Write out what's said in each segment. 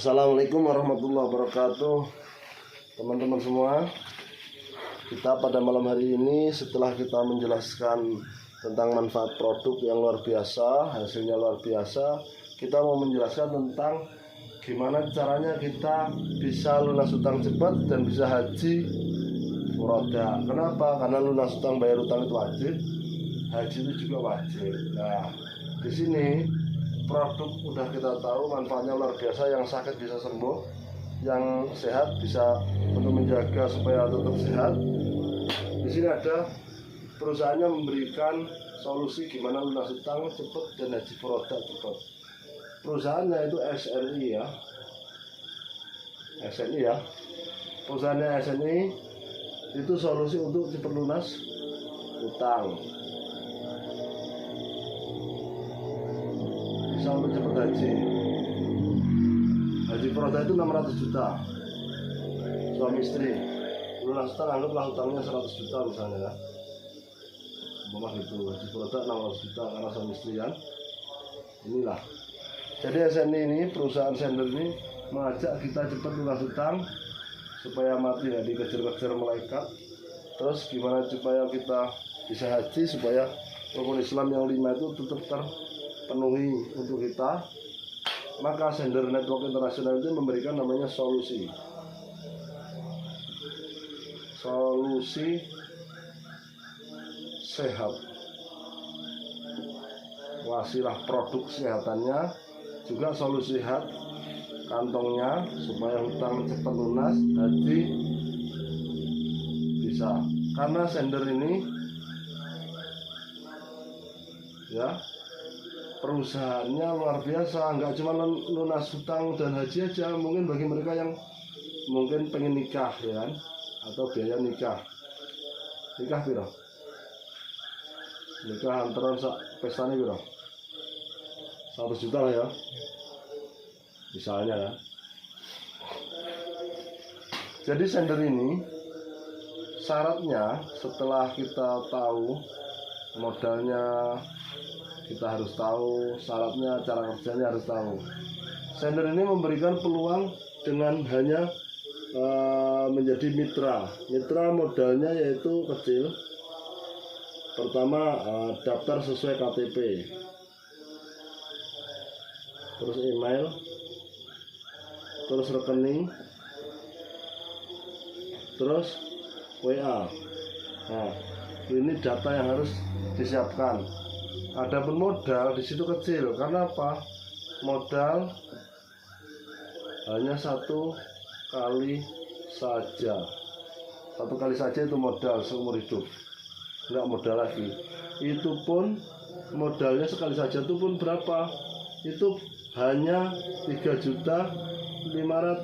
Assalamualaikum warahmatullahi wabarakatuh. Teman-teman semua, kita pada malam hari ini setelah kita menjelaskan tentang manfaat produk yang luar biasa, hasilnya luar biasa, kita mau menjelaskan tentang gimana caranya kita bisa lunas utang cepat dan bisa haji furoda. Kenapa? Karena lunas utang bayar utang itu wajib, haji itu juga wajib. Nah, di sini produk udah kita tahu manfaatnya luar biasa, yang sakit bisa sembuh, yang sehat bisa untuk menjaga supaya tetap sehat. Di sini ada perusahaannya memberikan solusi gimana lunas utang cepat dan haji furoda cepat. Perusahaannya itu SNI ya. SNI ya. Perusahaannya SNI itu solusi untuk cepat lunas utang. Bisa untuk cepat haji furoda itu 600 juta suami istri, lunas utang anggaplah utangnya 100 juta misalnya ya, gitu. Haji furoda 600 juta karena suami istri kan. Inilah, jadi SNI ini, perusahaan sender ini mengajak kita cepat lunas utang supaya mati ya dikejar-kejar malaikat. Terus gimana supaya kita bisa haji, supaya rukun Islam yang 5 itu tetap terpenuhi untuk kita. Maka Sender Network Internasional itu memberikan namanya solusi sehat, wasilah produk kesehatannya, juga solusi sehat kantongnya supaya hutang cepat lunas, haji bisa. Karena Sender ini ya, perusahaannya luar biasa, nggak cuma lunas hutang dan haji aja. Mungkin bagi mereka yang mungkin pengen nikah ya kan, atau biaya nikah piro, nikah antaran pesta ini piro, 100 juta lah ya misalnya ya. Jadi Sender ini syaratnya setelah kita tahu modalnya, kita harus tahu syaratnya, cara kerjanya harus tahu. Sender ini memberikan peluang dengan hanya menjadi mitra. Mitra modalnya yaitu kecil. Pertama daftar sesuai KTP, terus email, terus rekening, terus WA. Nah, ini data yang harus disiapkan. Adapun modal di situ kecil, karena apa? Modal hanya satu kali saja itu modal seumur hidup, nggak modal lagi. Itu pun modalnya sekali saja itu pun berapa? Itu hanya 3.500.000.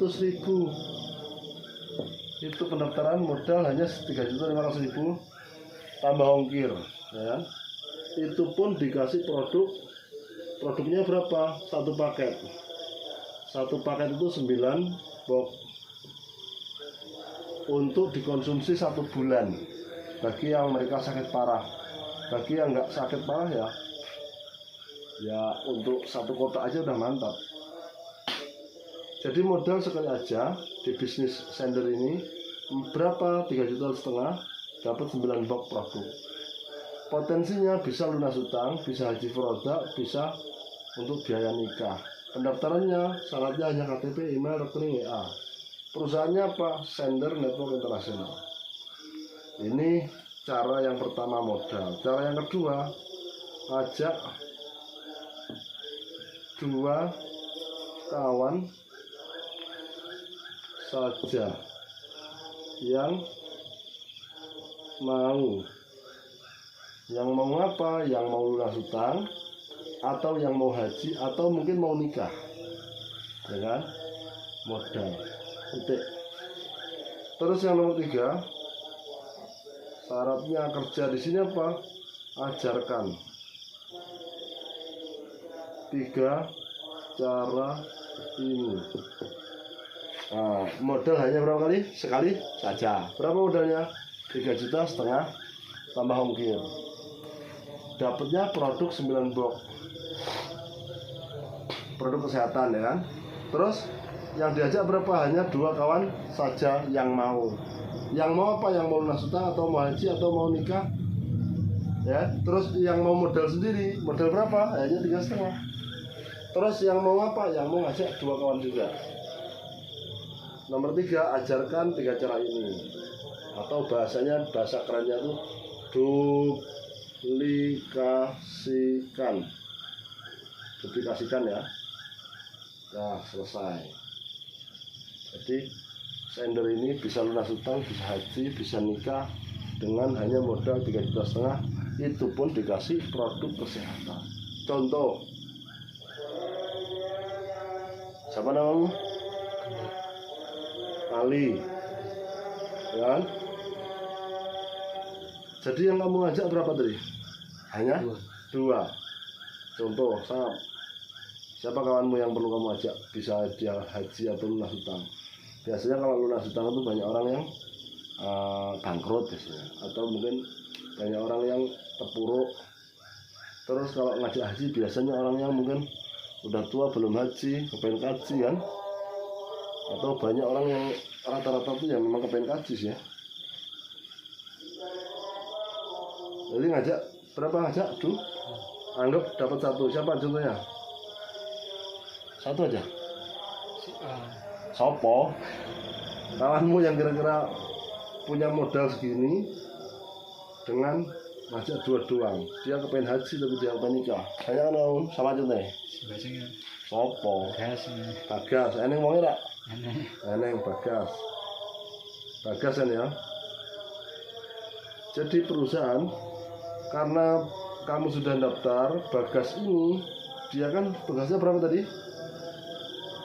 Itu pendaftaran modal hanya 3.500.000 tambah ongkir, ya. Itu pun dikasih produknya berapa? Satu paket itu 9 box untuk dikonsumsi 1 bulan bagi yang mereka sakit parah. Bagi yang nggak sakit parah ya untuk 1 kotak aja udah mantap. Jadi modal sekali aja di bisnis Sender ini berapa? 3,5 juta, dapat 9 box produk. Potensinya bisa lunas utang, bisa haji furoda, bisa untuk biaya nikah. Pendaftarannya syaratnya hanya KTP, email, rekening, WA. Perusahaannya apa? Sender Network Internasional. Ini cara yang pertama, modal. Cara yang kedua, ajak 2 kawan saja yang mau apa? Yang mau lunas utang, atau yang mau haji, atau mungkin mau nikah, ya kan? Modal. Titik. Terus yang nomor 3, syaratnya kerja di sini apa? Ajarkan 3 cara ini. Nah, modal hanya berapa kali? Sekali saja. Berapa modalnya? 3,5 juta tambah ongkir. Dapatnya produk 9 box produk kesehatan, ya kan. Terus Yang diajak berapa? Hanya 2 kawan saja yang mau. Yang mau apa? Yang mau lunas hutang atau mau haji atau mau nikah? Ya, terus yang mau modal sendiri, modal berapa? Hanya 3,5. Terus yang mau apa? Yang mau ngajak 2 kawan juga. Nomor 3, ajarkan 3 cara ini. Atau bahasanya, bahasa kerennya itu duplikasikan. Duplikasikan ya. Nah, selesai. Jadi sender ini bisa lunas hutang, bisa haji, bisa nikah dengan hanya modal 3,5 juta. Itu pun dikasih produk kesehatan. Contoh, siapa namamu? Ali, kan? Jadi yang kamu ngajak berapa tadi? Hanya 2. Contoh, siapa kawanmu yang perlu kamu ajak? Bisa dia haji atau lunas hutang. Biasanya kalau lunas hutang itu banyak orang yang bangkrut biasanya, atau mungkin banyak orang yang terpuruk. Terus kalau ngajak haji biasanya orang yang mungkin udah tua belum haji, kepengen kaji kan, atau banyak orang yang rata-rata tuh yang memang kepengen kaji sih ya. Jadi ngajak berapa? Ngajak anggap dapat 1. Siapa contohnya? 1 aja. Sopo kawanmu yang kira-kira punya modal segini dengan ngajak 2 doang. Dia kepengen haji tapi dia kepengen nikah. Kayak naon sama contohnya? Sopo? Bagas. Eneng wonge tak? Eneng Bagas. Bagas kan ya. Jadi perusahaan, karena kamu sudah daftar, Bagas ini dia kan tugasnya berapa tadi?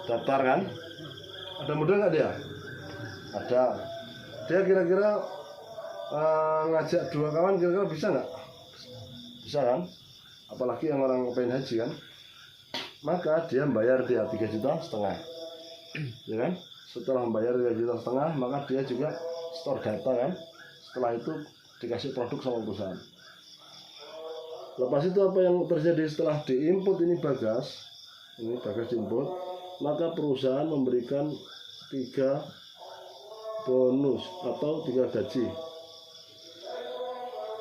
Daftar kan? Ada modal nggak dia? Ada. Dia kira-kira ngajak 2 kawan kira-kira bisa nggak? Bisa kan? Apalagi yang orang pengen haji kan? Maka dia membayar dia 3,5 juta, ya kan? Setelah membayar 3,5 juta, maka dia juga store data kan? Setelah itu dikasih produk sama perusahaan. Lepas itu apa yang terjadi setelah diinput ini Bagas diinput, maka perusahaan memberikan 3 bonus atau 3 gaji.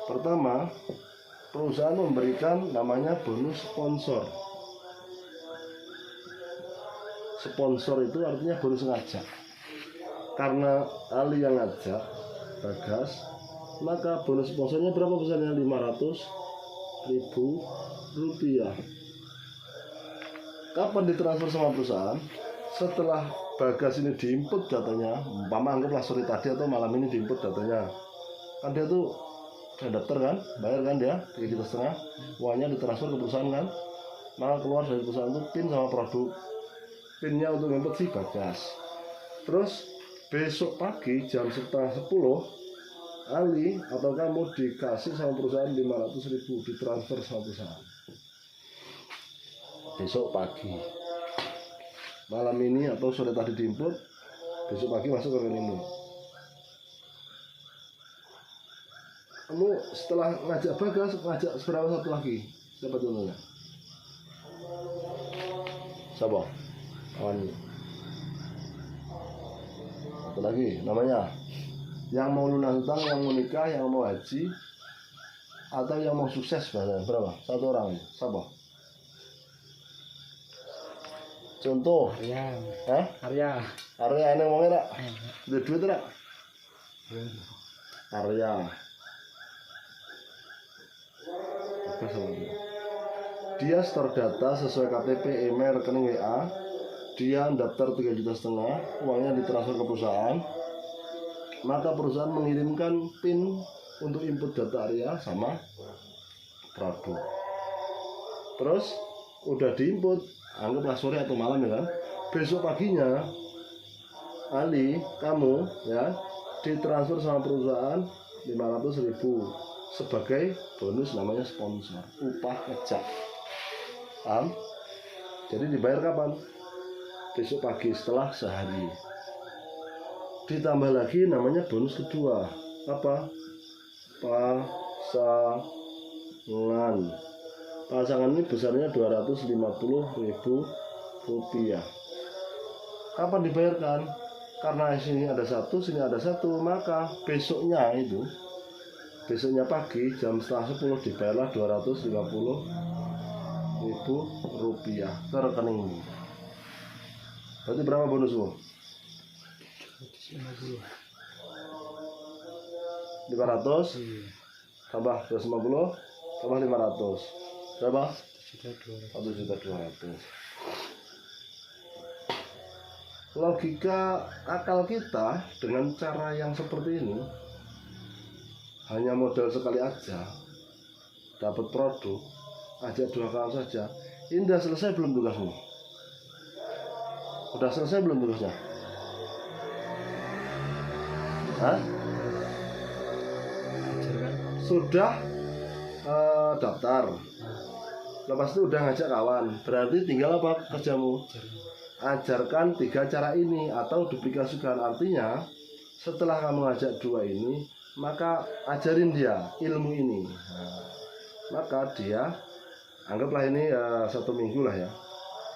Pertama, perusahaan memberikan namanya bonus sponsor. Sponsor itu artinya bonus ngajak. Karena Ali yang ngajak Bagas, maka bonus sponsornya berapa besarnya? 500.000 rupiah. Kapan ditransfer sama perusahaan? Setelah Bagas ini diinput datanya, umpama anggaplah sore tadi atau malam ini diinput datanya, kan dia tuh daftar kan, bayar kan dia 3,5 juta, uangnya ditransfer ke perusahaan kan, maka keluar dari perusahaan itu PIN sama produk. PIN-nya untuk input si Bagas. Terus besok pagi jam 9:30 Ali atau kamu dikasih sama perusahaan 500.000 ditransfer sama perusahaan. Besok pagi, malam ini atau sore tadi diinput, besok pagi masuk ke rekeningmu. Kamu setelah ngajak Bagas, ngajak seberapa satu lagi? Siapa contohnya? Siapa? Kawannya. Satu lagi namanya. Yang mau lunas hutang, yang mau nikah, yang mau haji, atau yang mau sukses berapa? 1 orang. Siapa? Contoh. Arya ini mau nggak? Duit tak? Arya. Dia store data sesuai KTP, email, rekening WA. Dia daftar 3,5 juta, uangnya ditransfer ke perusahaan. Maka perusahaan mengirimkan PIN untuk input data Arya sama produk. Terus udah diinput, anggaplah sore atau malam ya kan. Besok paginya Ali, kamu ya ditransfer sama perusahaan 500.000 sebagai bonus namanya sponsor, upah ngejak. Paham? Jadi dibayar kapan? Besok pagi setelah sehari. Ditambah lagi namanya bonus kedua. Apa? Pasangan. Pasangan ini besarnya 250.000 rupiah. Kapan dibayarkan? Karena sini ada satu, sini ada satu, maka besoknya pagi jam setengah 10 dibayarlah 250.000 rupiah ke rekening ini. Berarti berapa bonusmu? 500 tambah 250 tambah 500 berapa? 1.200.000. Logika akal kita dengan cara yang seperti ini, hanya modal sekali aja dapat produk, ajak 2 kawan saja. Ini udah selesai belum tugasmu? Udah selesai belum tugasnya? Hah? Sudah daftar, lepas itu udah ngajak kawan, berarti tinggal apa kerjamu? Ajarkan 3 cara ini atau duplikasikan. Artinya setelah kamu ngajak 2 ini, maka ajarin dia ilmu ini. Maka dia anggaplah ini 1 minggu lah ya,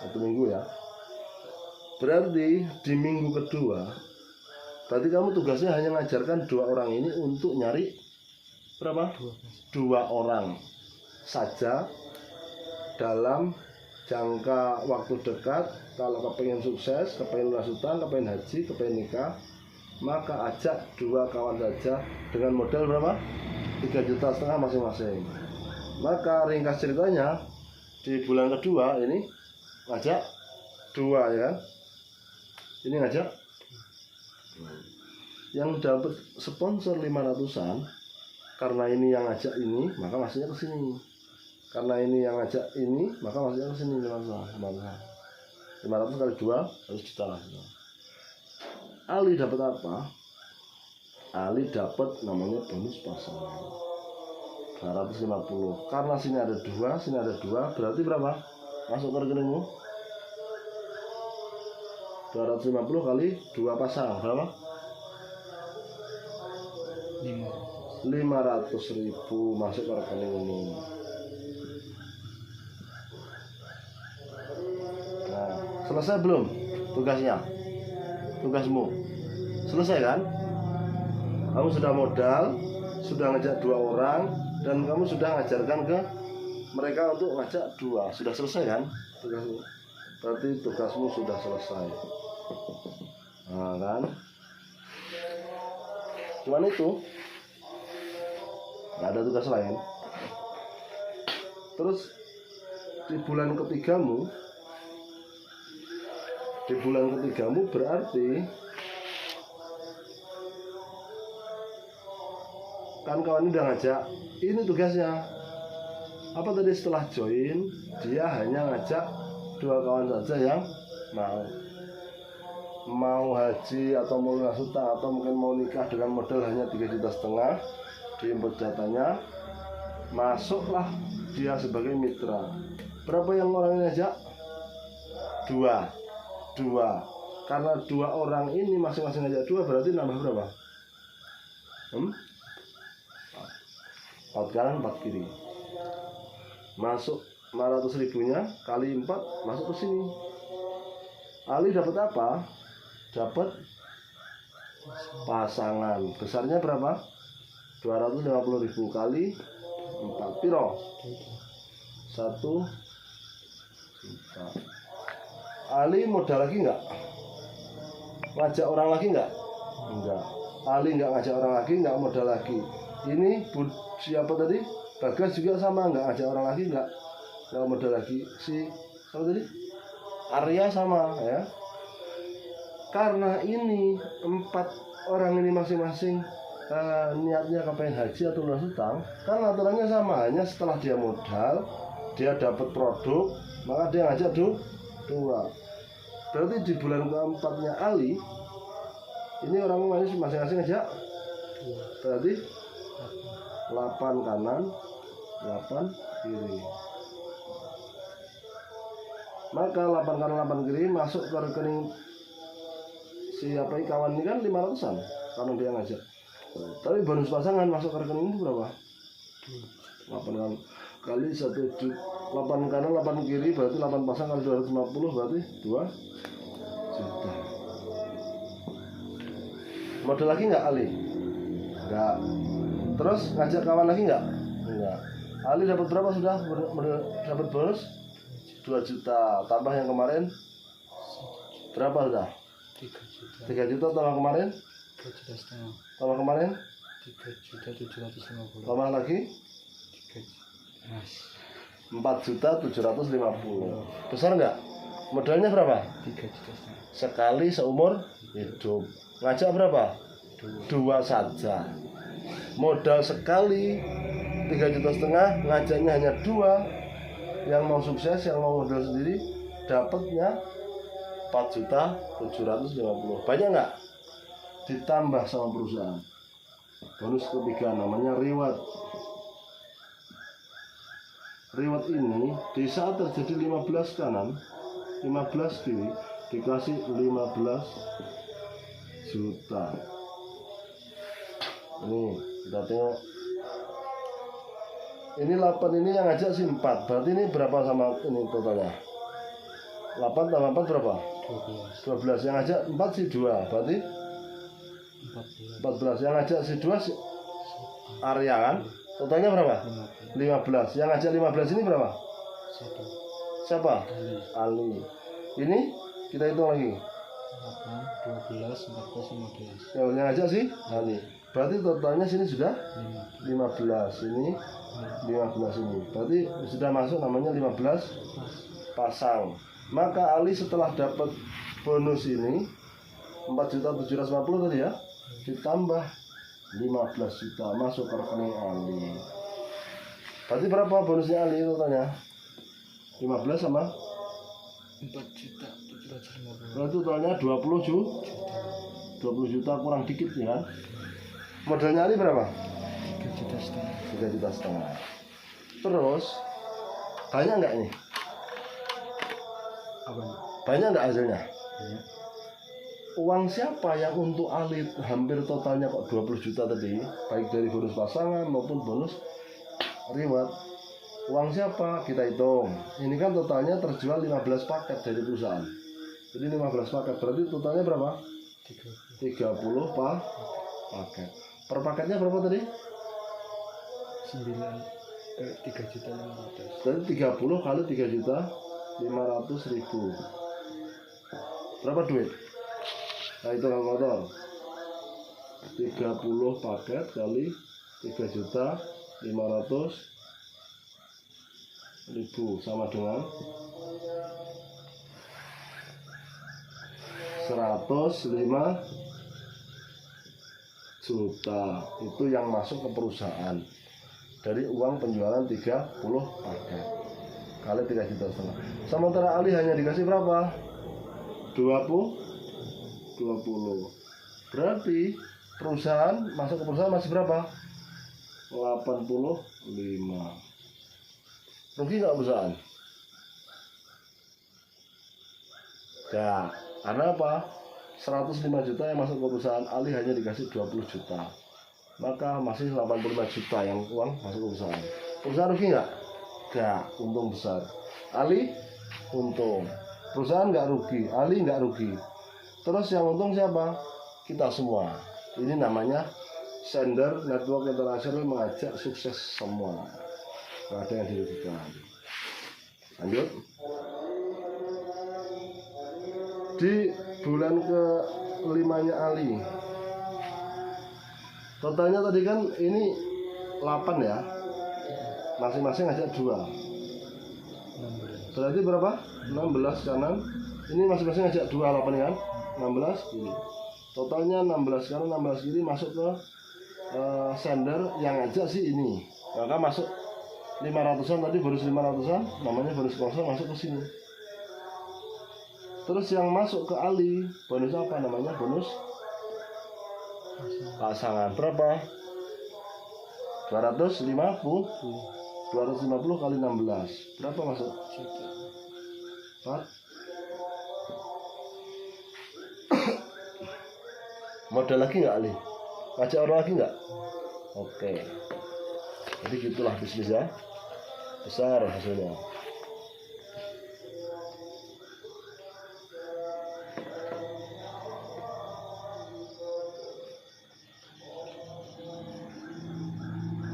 1 minggu ya. Berarti di minggu kedua, berarti kamu tugasnya hanya ngajarkan 2 orang ini untuk nyari berapa? 2 orang saja dalam jangka waktu dekat. Kalau kepengen sukses, kepengen lunas hutang, kepengen haji, kepengen nikah, maka ajak 2 kawan saja dengan modal berapa? 3,5 juta masing-masing. Maka ringkas ceritanya, di bulan kedua ini ngajak 2 ya kan? Ini ngajak yang dapat sponsor 500-an. Karena ini yang ngajak ini, maka masuknya ke sini. Karena ini yang ngajak ini, maka masuknya ke sini 500 kali 2 1 juta lah. Ali dapat apa? Ali dapat namanya bonus pasangan 250. Karena sini ada 2, sini ada 2, berarti berapa? Masuk ke rekeningmu 250 kali 2 pasang berapa? 500.000 masuk ke rekening ini. Nah, selesai belum tugasnya? Tugasmu selesai kan? Kamu sudah modal, sudah ngajak 2 orang, dan kamu sudah ngajarkan ke mereka untuk ngajak 2. Sudah selesai kan tugasmu? Berarti tugasmu sudah selesai. Nah kan, cuman itu, nggak ada tugas lain. Terus di bulan ketigamu berarti kan kawan ini udah ngajak, ini tugasnya apa tadi? Setelah join dia hanya ngajak 2 kawan saja yang mau haji atau mau lunas hutang atau mungkin mau nikah dengan modal hanya 3,5 juta. Diinput datanya, masuklah dia sebagai mitra. Berapa yang orang ini ajak? 2. Karena 2 orang ini masing-masing ngajak 2, berarti nambah berapa? 4 kanan 4 kiri. Masuk 500.000-nya kali 4 masuk ke sini. Ali dapat apa? Dapat pasangan. Besarnya berapa? 250.000 kali 4 piro? 1 juta. Ali modal lagi enggak? Ngajak orang lagi enggak? Enggak. Ali enggak ngajak orang lagi, enggak modal lagi. Ini siapa tadi? Bagas juga sama, enggak ngajak orang lagi, enggak modal lagi. Si siapa tadi? Arya sama ya. Karena ini 4 orang ini masing-masing niatnya kepengen haji atau lunas hutang, kan aturannya sama, hanya setelah dia modal, dia dapat produk, maka dia ngajak 2. Berarti di bulan keempatnya Ali ini orang masing-masing ngajak, berarti 8 kanan 8 kiri. Maka 8 kanan 8 kiri masuk ke rekening siapa ini, kawan ini kan 500-an karena dia ngajak. Tapi bonus pasangan masuk ke rekening itu berapa? 8 kali 1 juta, 8 kanan 8 kiri berarti 8 pasang kali 250 berarti 2 juta. Modal lagi nggak Ali? Nggak. Terus ngajak kawan lagi nggak? Nggak. Ali dapat berapa sudah? Dapat bonus 2 juta. Tambah yang kemarin berapa sudah? 3 juta tambah kemarin? 3,5 juta. Tambah kemarin? 3.750. Tambah lagi? 4.750. Besar nggak? Modalnya berapa? 3,5 juta. Sekali seumur hidup. Ngajak berapa? 2 saja. Modal sekali 3,5 juta, ngajaknya hanya 2. Yang mau sukses, yang mau modal sendiri, dapatnya 4.750. Banyak nggak? Ditambah sama perusahaan. Bonus ketiga namanya reward. Reward ini di saat terjadi 15 kanan, 15 kiri, dikasih 15 juta. Ini kita tengok. Ini 8 ini yang ngajak sih 4. Berarti ini berapa sama ini totalnya? 8 tambah 4 berapa? 12. Yang ngajak 4 sih 2. Berarti 14. Yang ngajak si 2 si Arya kan? Totalnya berapa? 15. Yang ngajak 15 ini berapa? Siapa? Ali. Ini kita hitung lagi. 8, 12, 14, 15. Yang ngajak sih Ali. Berarti totalnya sini sudah 15. Ini 15 ini. Berarti sudah masuk namanya 15 pasang. Maka Ali setelah dapat bonus ini 4.750 tadi ya, ditambah 15 juta masuk ke rekening Ali. Berarti berapa bonusnya Ali totalnya? 15 sama 4.750. berarti totalnya 20 juta. 20 juta kurang dikit ya kan? Modalnya Ali berapa? 3,5 juta. Terus banyak nggak ini? Apa? Banyak nggak hasilnya? Ya. Uang siapa yang untuk Ali hampir totalnya kok 20 juta tadi, baik dari bonus pasangan maupun bonus reward. Uang siapa? Kita hitung. Ini kan totalnya terjual 15 paket dari perusahaan. Jadi 15 paket berarti totalnya berapa? 30 paket. Per paketnya berapa tadi? 3.500.000. Jadi 30 kali 3.500.000. Berapa duit? Nah itu kalkulator. 30 paket kali 3.500.000 sama dengan 105 juta. Itu yang masuk ke perusahaan dari uang penjualan 30 paket kali 3,5 juta. Sementara Ali hanya dikasih berapa? 20. Berarti perusahaan masuk ke perusahaan masih berapa? 85. Rugi nggak perusahaan? Ya, karena apa? 105 juta yang masuk ke perusahaan, Ali hanya dikasih 20 juta. Maka masih 85 juta yang uang masuk ke perusahaan. Perusahaan rugi nggak? Nggak, untung besar. Ali untung. Perusahaan nggak rugi, Ali nggak rugi. Terus yang untung siapa? Kita semua. Ini namanya Sender Network International mengajak sukses semua. Nggak ada yang dirugikan. Lanjut. Di bulan ke-5-nya Ali, totalnya tadi kan ini 8 ya, masing-masing ngajak 2. Berarti berapa? 16 kanan. Ini masing-masing ngajak 2, 8 kan? 16 kiri. Totalnya 16 kanan, 16 kiri masuk ke sender yang ngajak sih ini. Maka masuk 500-an tadi, bonus 500-an, namanya bonus kosong masuk ke sini. Terus yang masuk ke Ali, bonus apa namanya? Bonus pasangan. Berapa? 250 kali 16. Berapa masuk? 4. Modal lagi nggak Ali? Ngajak orang lagi nggak? Oke. Jadi gitulah bisnis ya. Besar hasilnya.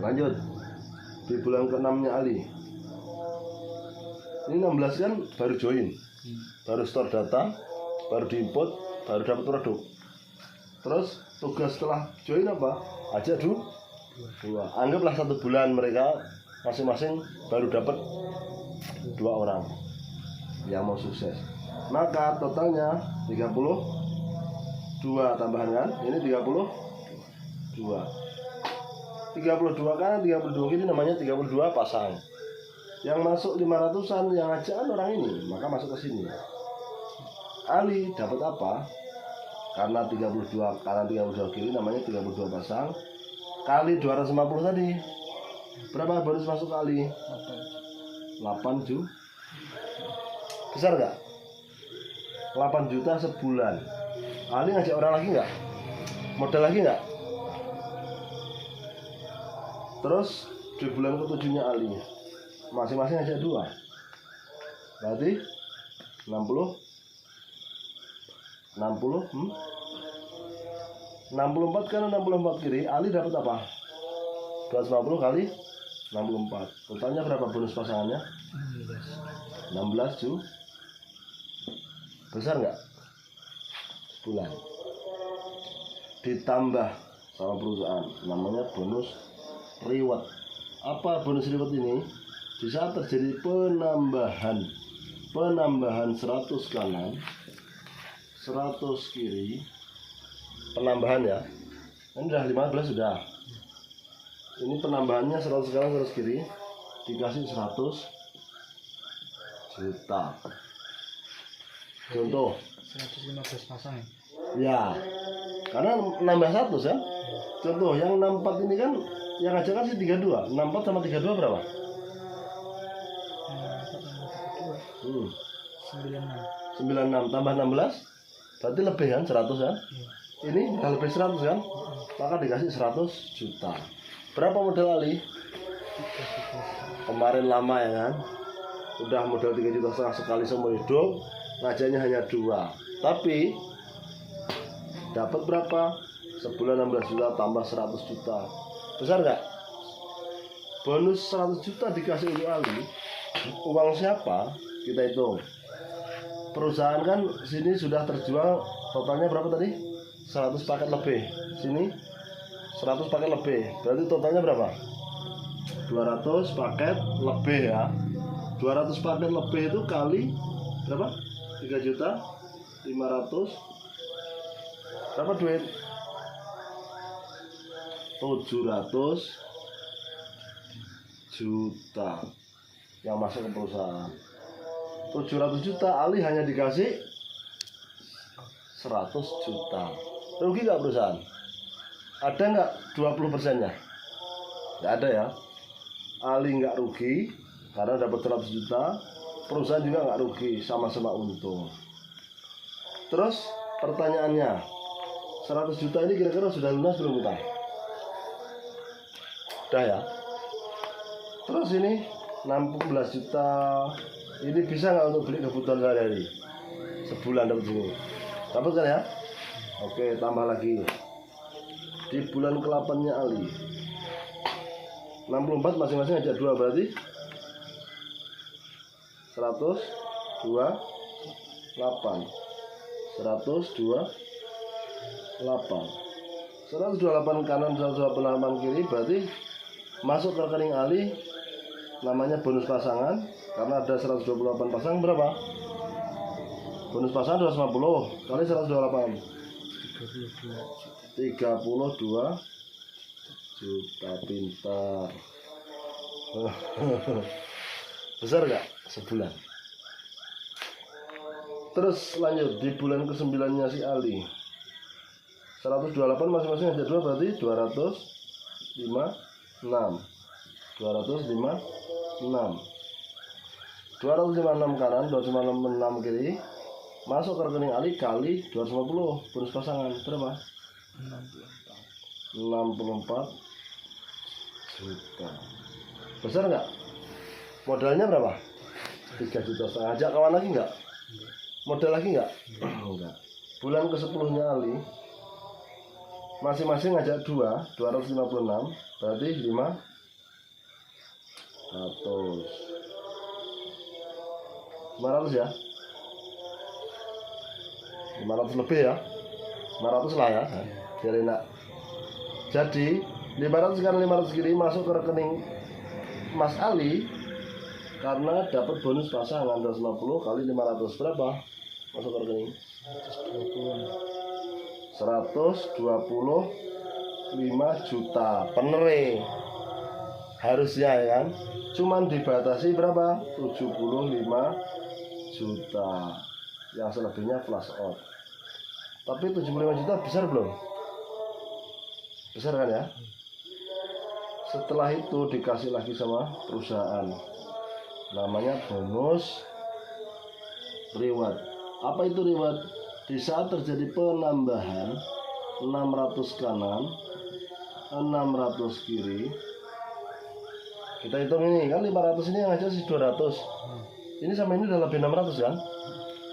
Lanjut. Di bulan ke-6 nya Ali. Ini 16 kan baru join. Baru store data, baru diinput, baru dapat produk. Terus tugas setelah join apa? Ajak dua. Anggaplah 1 bulan mereka masing-masing baru dapat 2 orang yang mau sukses. Maka totalnya 32 tambahan kan? Ini 32 kanan 32 kiri, namanya 32 pasang. Yang masuk 500-an yang ajakan orang ini, maka masuk ke sini. Ali dapat apa? Karena 32 kanan 32 kiri, namanya 32 pasang kali 250 tadi. Berapa bonus masuk kali? 8 juta. Besar nggak? 8 juta sebulan. Ali ngajak orang lagi nggak? Modal lagi nggak? Terus di bulan ke-7-nya Ali masing-masing ngajak 2. Berarti 64 kan 64 kiri. Ali dapat apa? 250 kali 64. Totalnya berapa bonus pasangannya? 16 juta. Besar nggak? Bulan. Ditambah sama perusahaan, namanya bonus reward. Apa bonus reward ini? Di saat terjadi penambahan 100 kanan 100 kiri, penambahan ya, ini udah 15 sudah. Ini penambahannya 100 kanan 100 kiri dikasih 100 juta. Contoh 115 pasang ya? ya, karena nambah 100 ya. Contoh yang 64 ini kan yang ajakan sih 32. 64 sama 32 berapa? 96 tambah 16 berarti lebih kan 100 kan? Ini udah lebih 100 kan? Maka dikasih 100 juta. Berapa modal Ali? Kemarin lama ya kan? Udah modal 3,5 juta sekali seumur hidup, ngajaknya hanya 2. Tapi dapat berapa? Sebulan 16 juta tambah 100 juta. Besar nggak? Bonus 100 juta dikasih untuk Ali. Uang siapa? Kita hitung. Perusahaan kan sini sudah terjual totalnya berapa tadi? 100 paket lebih. Sini 100 paket lebih. Berarti totalnya berapa? 200 paket lebih ya. 200 paket lebih itu kali berapa? 3 juta 500. Berapa duit? 700 juta yang masuk ke perusahaan. 700 juta, Ali hanya dikasih 100 juta. Rugi nggak perusahaan? Ada nggak 20%-nya? Nggak ada ya. Ali nggak rugi karena dapat 100 juta. Perusahaan juga nggak rugi, sama-sama untung. Terus pertanyaannya, 100 juta ini kira-kira sudah lunas belum utang? Udah ya. Terus ini 16 juta. Ini bisa nggak untuk beli kebutuhan sehari-hari? Sebulan dapat segini. Dapat kan ya? Oke, tambah lagi. Di bulan ke-8-nya Ali 64 masing-masing aja 2, berarti 128 128 kanan 128 kiri, berarti masuk ke rekening Ali namanya bonus pasangan. Karena ada 128 pasang, berapa? Bonus pasangan 250 kali 128 32 juta. Pintar. Besar gak sebulan? Terus lanjut di bulan ke-9-nya si Ali 128 masing-masing aja 2, berarti 256 kanan 256 kiri, masuk ke rekening Ali kali 250 bonus pasangan berapa? 64 juta. Besar nggak? Modalnya berapa? 3,5 juta. Ajak kawan lagi nggak? Modal lagi nggak? Enggak. Bulan ke-10-nya Ali masing-masing ngajak 2, 256 berarti 5 500 ya, 500 lebih ya, 500 lah ya, biar enak. Jadi 500 kali 500 gini masuk ke rekening Mas Ali karena dapat bonus pasangan 250 kali 500 berapa masuk ke rekening? 125 juta penere harusnya ya kan, cuman dibatasi berapa? 75 juta, yang selebihnya flash out. Tapi 75 juta besar belum? Besar kan ya? Setelah itu dikasih lagi sama perusahaan, namanya bonus reward. Apa itu reward? Di saat terjadi penambahan 600 kanan 600 kiri, kita hitung ini kan 500 ini yang aja sih 200, ini sama ini udah lebih 600 kan,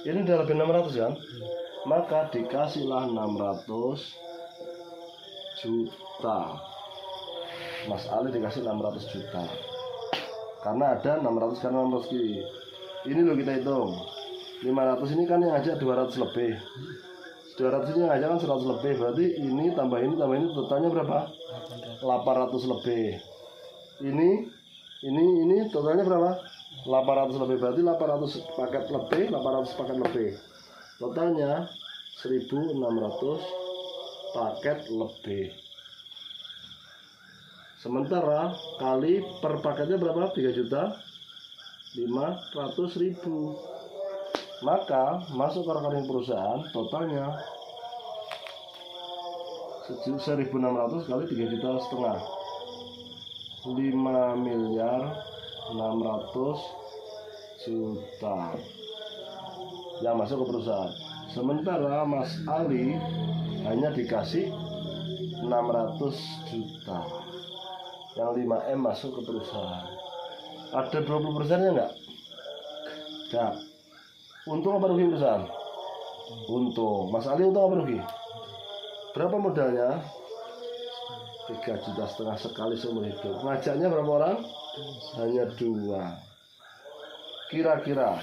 ini udah lebih 600 kan, maka dikasihlah 600 juta. Mas Ali dikasih 600 juta karena ada 600 kanan 600 kiri. Ini loh kita hitung 500 ini kan yang ngajak 200 lebih, 200 ini yang ngajak kan 100 lebih, berarti ini tambah ini totalnya berapa? 800 lebih. Ini totalnya berapa? 800 lebih, berarti 800 paket lebih, 800 paket lebih, totalnya 1600 paket lebih. Sementara kali per paketnya berapa? 3.500.000. Maka masuk ke rekening perusahaan totalnya 1.600 kali 3,5 juta, 5.600.000.000 yang masuk ke perusahaan. Sementara Mas Ali hanya dikasih 600 juta, yang 5M masuk ke perusahaan. Ada 20%-nya enggak? Enggak. Untung apa rugi perusahaan? Untung. Mas Ali untung apa rugi? Berapa modalnya? 3,5 juta sekali seumur hidup. Ngajaknya berapa orang? Hanya 2. Kira-kira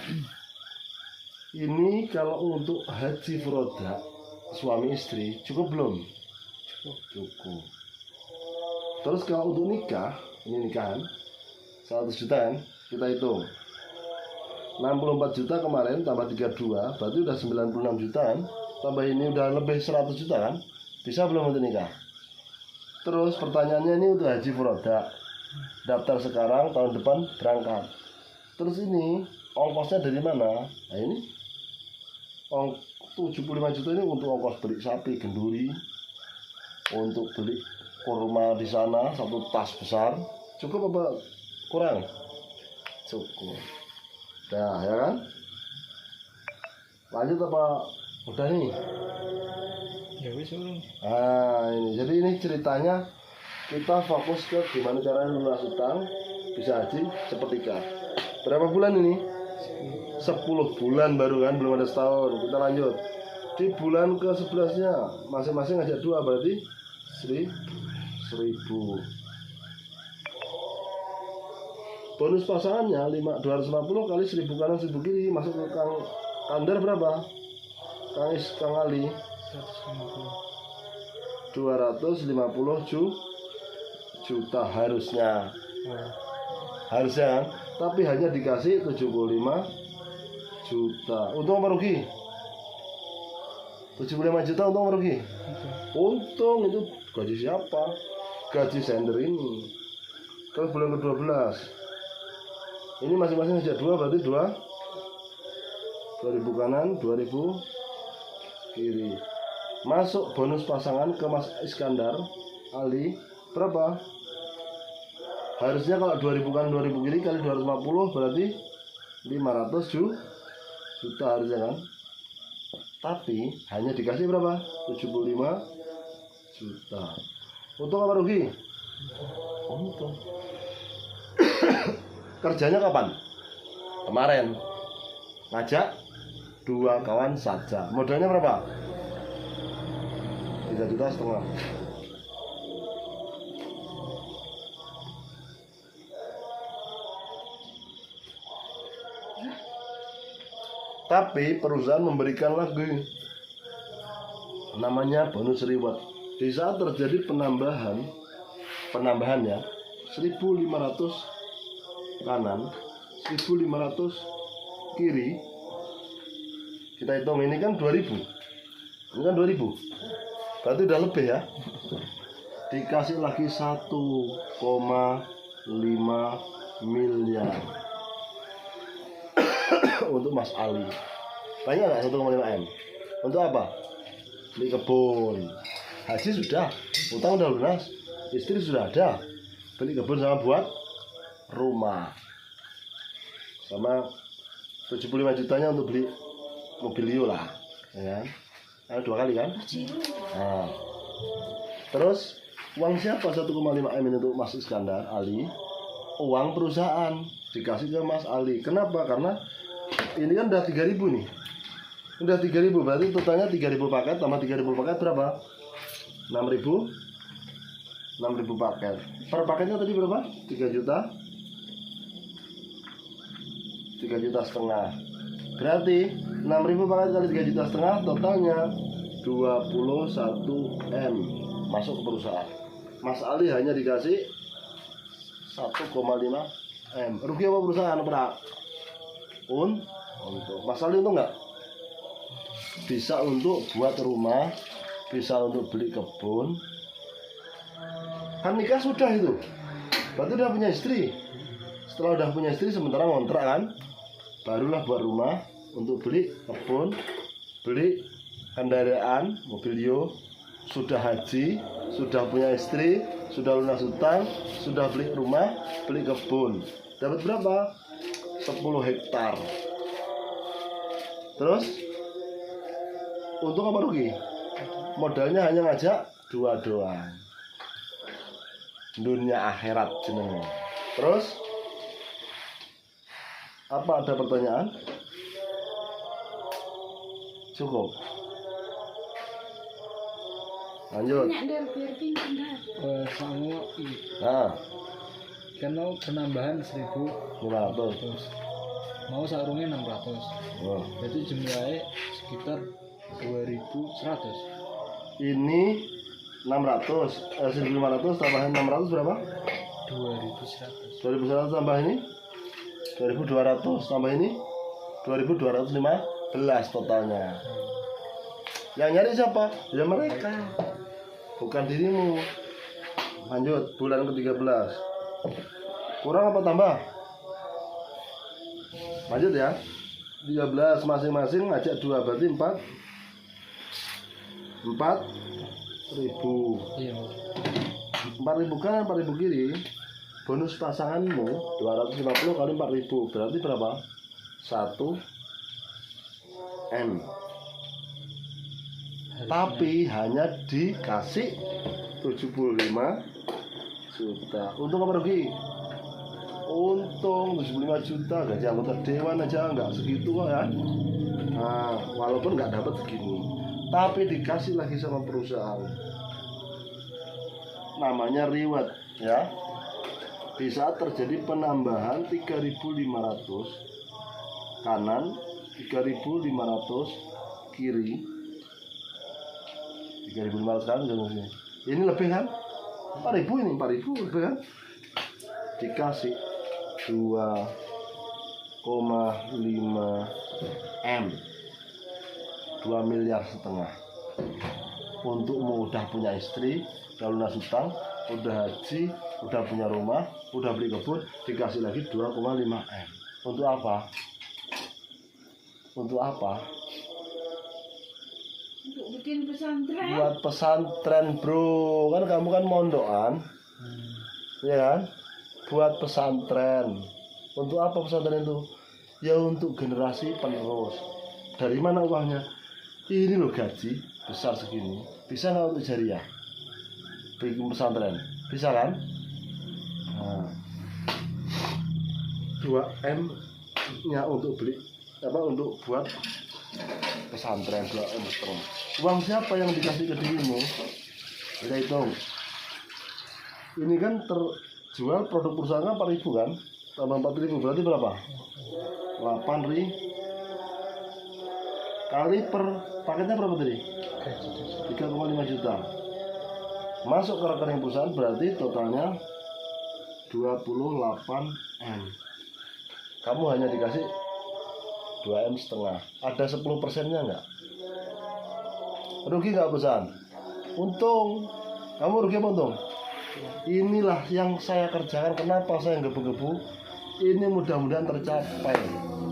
ini kalau untuk haji furoda suami istri cukup belum? Cukup. Terus kalau untuk nikah, ini nikahan 100 juta kan? Kita hitung 64 juta kemarin tambah 32 berarti udah 96 jutaan, tambah ini udah lebih 100 juta kan, bisa belum untuk nikah? Terus pertanyaannya ini untuk haji furoda, daftar sekarang tahun depan berangkat, terus ini ongkosnya dari mana? Nah ini 75 juta ini untuk ongkos beli sapi genduri, untuk beli kurma di sana 1 tas besar, cukup apa kurang? Cukup. Nah, ya kan? Lanjut apa udah nih? Ya wis urung. Nah, ini. Jadi ini ceritanya kita fokus ke gimana caranya lunas utang bisa haji sepertiga. Berapa bulan ini? 10 bulan baru kan, belum ada setahun. Kita lanjut. Di bulan ke-11-nya masing-masing ngajak 2 berarti 1.000. Bonus pasangannya 250 kali 1.000 kanan 1.000 kiri masuk ke Kang Kandar berapa? Kang Ali 250 juta harusnya. Harusnya kan? Tapi hanya dikasih 75 juta. Untung apa rugi? 75 juta untung apa rugi? Untung. Itu gaji siapa? Gaji sender ini. Terus bulan ke-12 ini masing-masing aja 2 berarti 2.000 kanan 2.000 kiri. Masuk bonus pasangan ke Mas Iskandar Ali berapa? Harusnya kalau 2.000 kanan 2.000 kiri kali 250 berarti 500 juta harusnya kan. Tapi hanya dikasih berapa? 75 juta. Untung apa rugi? Untung. Kerjanya kapan? Kemarin. Ngajak 2 kawan saja. Modalnya berapa? 3,5 juta. Tapi perusahaan memberikan lagi namanya bonus reward. Di saat terjadi penambahan ya 1.500 kanan, 1.500 kiri, kita hitung ini kan 2.000, ini kan 2.000, berarti udah lebih ya. Dikasih lagi 1,5 miliar untuk Mas Ali. Banyak nggak 1,5 M? Untuk apa? Beli kebun. Haji sudah, utang udah lunas, istri sudah ada, beli kebun sama buat rumah, sama 75 jutanya untuk beli mobilio lah, ya kan? Ada 2 kali kan? Nah, terus uang siapa 1,5 M ini untuk Mas Iskandar Ali? Uang perusahaan dikasih ke Mas Ali. Kenapa? Karena ini kan udah 3.000 nih, udah 3.000, berarti totalnya 3.000 paket tambah 3.000 paket berapa? 6.000 paket. Per paketnya tadi berapa? 3 juta, 3 juta setengah. Berarti 6.000 paket kali 3 juta setengah, totalnya 21 M masuk ke perusahaan. Mas Ali hanya dikasih 1,5 M. Rugi apa perusahaan? Untuk Mas Ali untung nggak? Bisa untuk buat rumah, bisa untuk beli kebun. Kan nikah sudah itu, berarti udah punya istri. Setelah udah punya istri sementara ngontrak kan, barulah buat rumah, untuk beli kebun, beli kendaraan, mobilio. Sudah haji, sudah punya istri, sudah lunas utang, sudah beli rumah, beli kebun. Dapat berapa? 10 hektar. Terus untung apa rugi? Modalnya hanya ngajak 2 doang. Dunia akhirat jenenge. Terus apa, ada pertanyaan? Cukup. Lanjut. Sama Nah, kan mau penambahan 1.500, 500. mau sarungnya 600, Oh. berarti jumlahnya sekitar 2.100. Ini 600, 1.500 tambahan 600 berapa? 2.100. 2.100 tambah ini 2.200 tambah ini 2.215 totalnya. Yang nyari siapa? Ya mereka, bukan dirimu. Lanjut, bulan ke-13. Kurang apa tambah? Lanjut ya. 13 masing-masing ngajak 2, berarti 4.000. Iya. 4.000 kan, 4.000 kiri. Bonus pasanganmu 250 kali 4.000 berarti berapa? 1 M. Tapi hanya dikasih 75 juta. Untung apa rugi? Untung 75 juta, gaji anggota dewan aja nggak segitu kan? Nah, walaupun nggak dapat segini, tapi dikasih lagi sama perusahaan. Namanya reward ya. Di saat terjadi penambahan 3.500 kanan, 3.500 kiri, 3.500 kan ini lebih kan? 4.000 ini, 4.000 lebih kan? Dikasih 2,5 M, 2,5 miliar. Untukmu udah punya istri, udah lunas utang, udah haji, udah punya rumah, udah beli kebun, dikasih lagi 2,5 M. Untuk apa? Untuk apa? Untuk bikin pesantren. Buat pesantren bro, kan kamu kan mondokan, ya kan? Buat pesantren. Untuk apa pesantren itu? Ya untuk generasi penerus. Dari mana uangnya? Ini loh gaji besar segini, bisa nggak untuk jariah? Bikin pesantren, bisa kan? Nah, 2 M nya untuk beli apa, untuk buat pesantren, 2 M setengah. Uang siapa yang dikasih ke dirimu? Kita hitung. Ini kan terjual produk perusahaan 4.000 kan, tambah 4.000 berarti berapa? 8.000 kali per paketnya berapa tadi? 3,5 juta. Masuk ke rekening perusahaan berarti totalnya 28 M. Kamu hanya dikasih 2 M setengah. Ada 10%-nya enggak? Rugi nggak perusahaan? Untung. Kamu rugi apa untung? Inilah yang saya kerjakan. Kenapa saya gebu-gebu? Ini mudah-mudahan tercapai.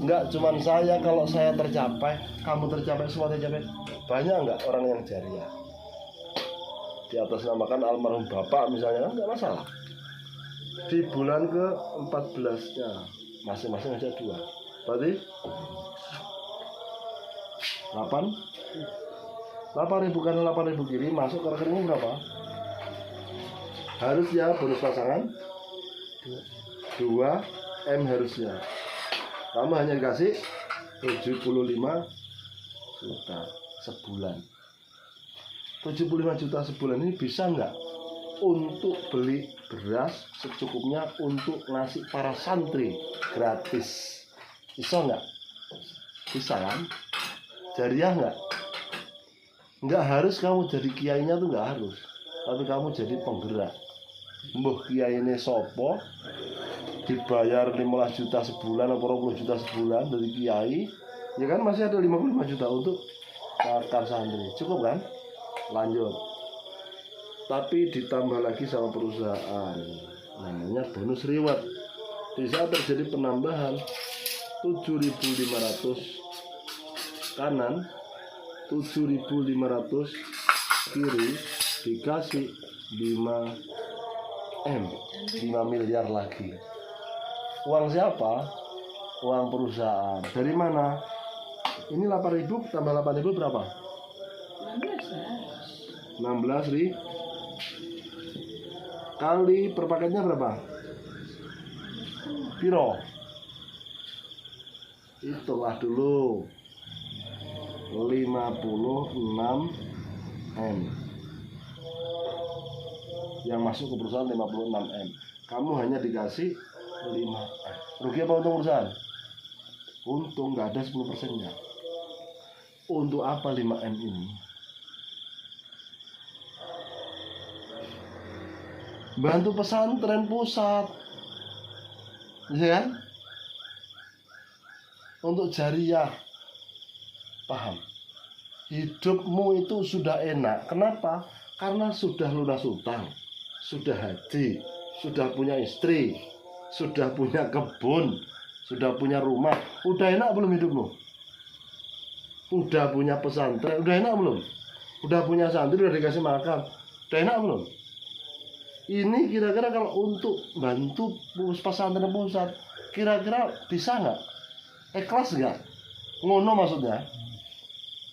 Enggak cuman saya, kalau saya tercapai, kamu tercapai, semua tercapai. Banyak enggak orang yang jariah? Di atas namakan almarhum bapak misalnya, kan enggak masalah. Di bulan ke-14-nya masing-masing aja 2. Berarti 8.000 kan 8.000 kiri masuk ke rekening berapa? Harusnya bonus pasangan 2 M harusnya. Kamu hanya dikasih 75 juta sebulan. 75 juta sebulan ini bisa nggak untuk beli beras secukupnya untuk ngasih para santri gratis? Bisa nggak? Bisa kan? Jariah nggak? Nggak harus kamu jadi kiainya tuh, nggak harus. Tapi kamu jadi penggerak. Mbah kiai ini sopo dibayar 15 juta sebulan atau 20 juta sebulan dari kiai, ya kan masih ada 55 juta untuk makan santri. Cukup kan? Lanjut. Tapi ditambah lagi sama perusahaan, namanya bonus reward. Di saat terjadi penambahan 7.500 kanan, 7.500 kiri, dikasih 5 M, 5 miliar lagi. Uang siapa? Uang perusahaan. Dari mana? Ini 8.000 tambah 8.000 berapa? 16.000 kali per paketnya berapa? Piro? Itulah dulu 56 M. Yang masuk ke perusahaan 56 M. Kamu hanya dikasih 5 M. Rugi apa untung perusahaan? Untung, nggak ada 10%-nya. Untuk apa 5 M ini? Bantu pesantren pusat, ya kan? Untuk jariah. Paham? Hidupmu itu sudah enak. Kenapa? Karena sudah lunas utang, sudah haji, sudah punya istri, sudah punya kebun, sudah punya rumah. Udah enak belum hidupmu? Udah punya pesantren, udah enak belum? Udah punya santri, udah dikasih makan, udah enak belum? Ini kira-kira kalau untuk bantu pesantren pusat, kira-kira bisa nggak? Ikhlas nggak? Ngono maksudnya.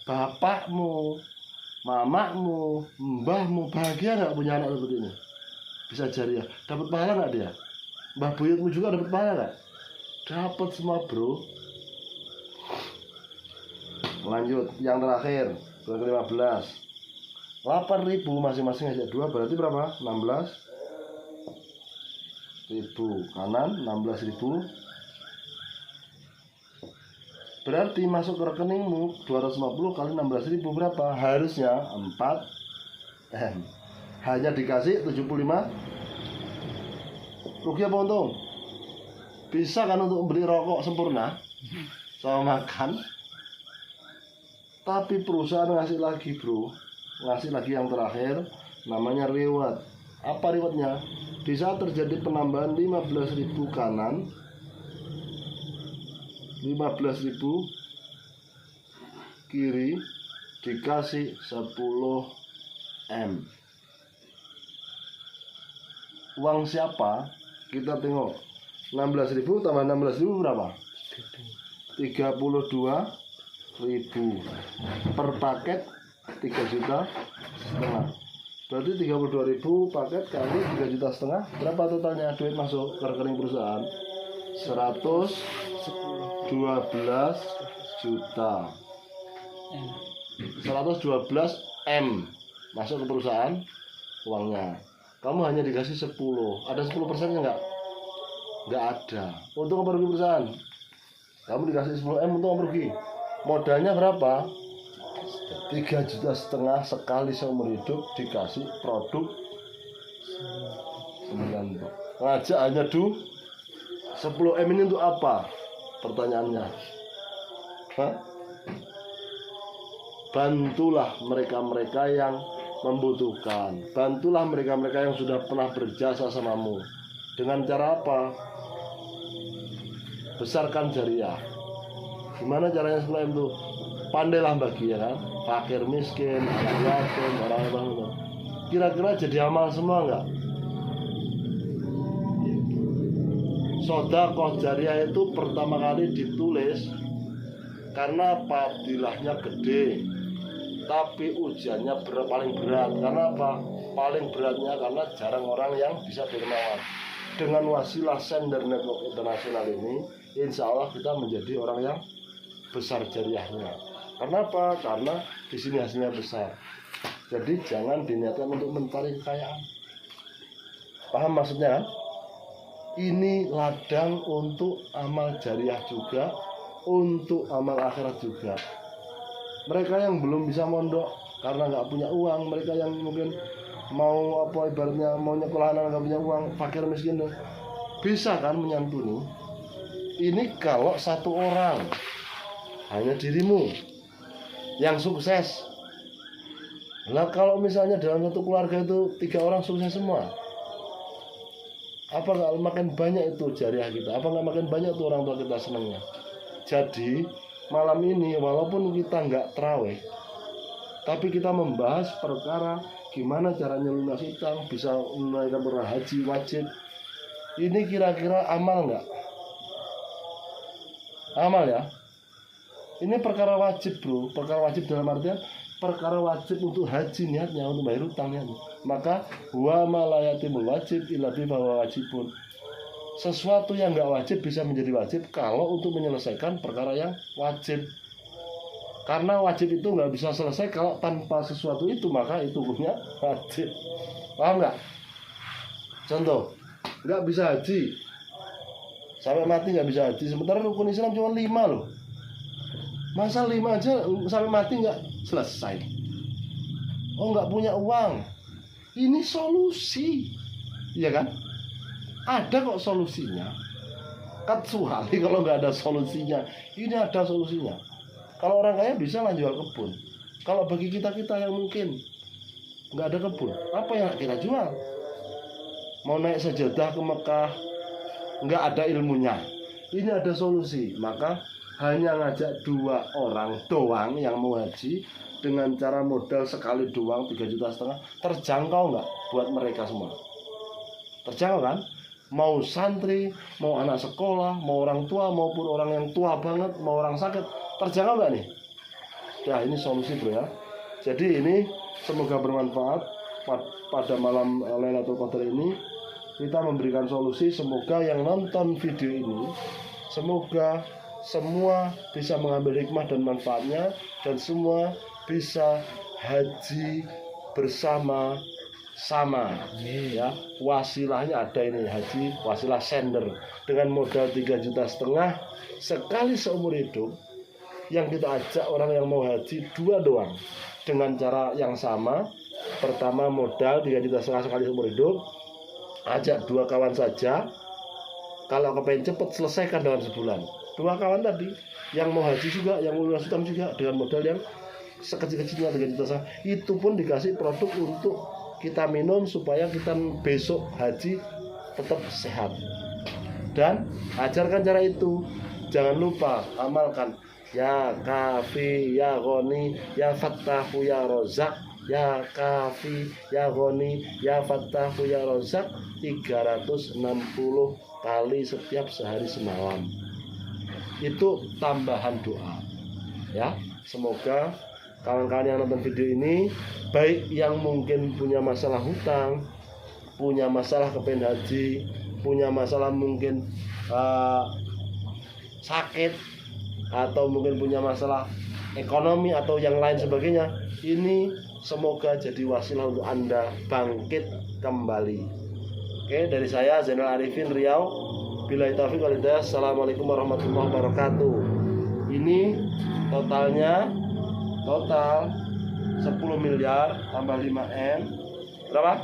Bapakmu, mamamu, mbahmu bahagia nggak punya anak seperti ini? Bisa jariah. Dapat pahala nggak dia? Mbah buyutmu juga dapat pahala nggak? Dapat semua bro. Lanjut, yang terakhir, bulan ke-15. 8.000 masing-masing aja 2 berarti berapa? 16.000 kanan, 16.000. Berarti masuk ke rekeningmu 250 kali 16.000 berapa? Harusnya 4 M. Hanya dikasih 75. Rugi apa untung? Bisa kan untuk beli rokok sempurna sama makan. Tapi perusahaan ngasih lagi bro, ngasih lagi yang terakhir, namanya reward. Apa rewardnya? Di saat terjadi penambahan 15.000 kanan, 15.000 kiri, dikasih 10 M. Uang siapa? Kita tengok. 16.000 tambah 16.000 berapa? 32.000 per paket 3 juta setengah. Berarti 32.000 paket kali 3 juta setengah. Berapa totalnya duit masuk ke rekening perusahaan? 112 juta. 112 M masuk ke perusahaan uangnya. Kamu hanya dikasih 10. Ada 10%-nya enggak? Enggak ada. Untung apa rugi perusahaan? Kamu dikasih 10 M, untung apa rugi? Modalnya berapa? 3,5 juta sekali seumur hidup, dikasih produk 9 box. Ngajak hanya 10 M ini untuk apa? Pertanyaannya. Hah? Bantulah mereka-mereka yang membutuhkan. Bantulah mereka-mereka yang sudah pernah berjasa samamu. Dengan cara apa? Besarkan jariah. Gimana caranya 10 M itu? Pandailah bagi, ya kan? Fakir miskin, anak yatim, orang-orang itu. Kira-kira jadi amal semua enggak? Sedekah jariah itu pertama kali ditulis karena fadilahnya gede, tapi ujiannya paling berat. Karena apa? Paling beratnya karena jarang orang yang bisa dermawan. Dengan wasilah Sender Network Internasional ini, insya Allah kita menjadi orang yang besar jariahnya. Karena apa? Karena di sini hasilnya besar. Jadi jangan diniatkan untuk mencari kekayaan. Paham maksudnya kan? Ini ladang untuk amal jariah juga, untuk amal akhirat juga. Mereka yang belum bisa mondok karena nggak punya uang, mereka yang mungkin mau apa ibaratnya mau nyekolah anak nggak punya uang, fakir miskin, bisa kan menyantuni. Ini kalau satu orang, hanya dirimu yang sukses. Nah kalau misalnya dalam satu keluarga itu 3 orang sukses semua, apa nggak makin banyak itu jariah kita? Apa nggak makin banyak tuh orang tua kita senangnya? Jadi malam ini walaupun kita nggak terawih, tapi kita membahas perkara gimana caranya lunas utang, bisa menunaikan pernah haji wajib. Ini kira-kira amal nggak? Amal ya. Ini perkara wajib bro, perkara wajib dalam artian perkara wajib untuk haji niatnya, untuk bayar utang niatnya. Maka wa malayatimul wajib illa bi bahwa wajibun. Sesuatu yang nggak wajib bisa menjadi wajib kalau untuk menyelesaikan perkara yang wajib. Karena wajib itu nggak bisa selesai kalau tanpa sesuatu itu, maka itu punya wajib. Paham nggak? Contoh, nggak bisa haji, sampai mati nggak bisa haji. Sementara rukun Islam cuma 5 loh. Masa 5 aja sampai mati nggak selesai? Oh nggak punya uang. Ini solusi, iya kan? Ada kok solusinya. Kecuali kalau nggak ada solusinya, ini ada solusinya. Kalau orang kaya bisa lah jual kebun. Kalau bagi kita-kita yang mungkin nggak ada kebun, apa yang kita jual? Mau naik sajadah ke Mekah, nggak ada ilmunya. Ini ada solusi. Maka hanya ngajak 2 orang doang yang mau haji dengan cara modal sekali doang 3,5 juta, terjangkau nggak buat mereka semua? Terjangkau kan? Mau santri, mau anak sekolah, mau orang tua maupun orang yang tua banget, mau orang sakit, terjangkau nggak nih? Ya ini solusi bro ya. Jadi ini semoga bermanfaat pada malam Lailatul Qadar ini. Kita memberikan solusi. Semoga yang nonton video ini, semoga semua bisa mengambil hikmah dan manfaatnya, dan semua bisa haji bersama-sama. Ya, wasilahnya ada ini, haji wasilah Sender dengan modal 3,5 juta sekali seumur hidup. Yang kita ajak orang yang mau haji 2 doang dengan cara yang sama. Pertama modal 3,5 juta sekali seumur hidup, ajak 2 kawan saja. Kalau kepengen cepet selesaikan dalam sebulan. 2 kawan tadi yang mau haji juga, yang mau lunas utang juga, dengan modal yang sekecil-kecilnya 3,5 juta. Itu pun dikasih produk untuk kita minum supaya kita besok haji tetap sehat. Dan ajarkan cara itu. Jangan lupa amalkan. Ya Kafi, Ya Ghani, Ya Fattahu, Ya Rozak. Ya Kafi, Ya Ghani, Ya Fattahu, Ya Rozak 360 kali setiap sehari semalam. Itu tambahan doa. Ya, semoga kawan-kawan yang nonton video ini, baik yang mungkin punya masalah hutang, punya masalah kepengen haji, punya masalah mungkin sakit, atau mungkin punya masalah ekonomi atau yang lain sebagainya, ini semoga jadi wasilah untuk Anda bangkit kembali. Oke, dari saya Zainal Arifin Riau. Billahi taufiq wal hidayah. Assalamualaikum warahmatullahi wabarakatuh. Ini total 10 miliar tambah 5M berapa?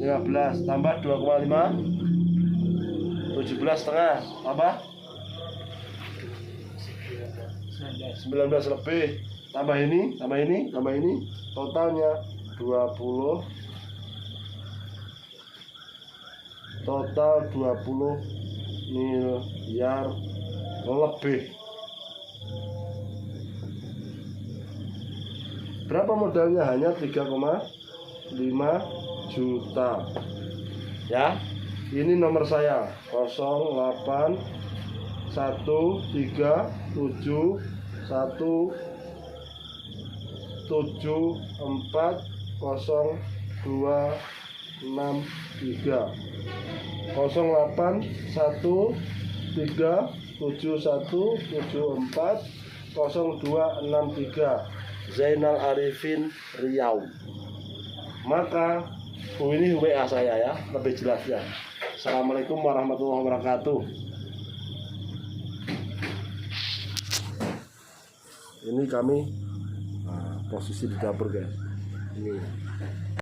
15 tambah 2,5 17 setengah tambah 19 lebih tambah ini totalnya 20 miliar lebih. Berapa modalnya? Hanya 3,5 juta. Ya. Ini nomor saya 08131740263 Zainal Arifin Riau. Maka ini WA saya ya, lebih jelasnya. Assalamualaikum warahmatullahi wabarakatuh. Ini kami posisi di dapur guys. Ini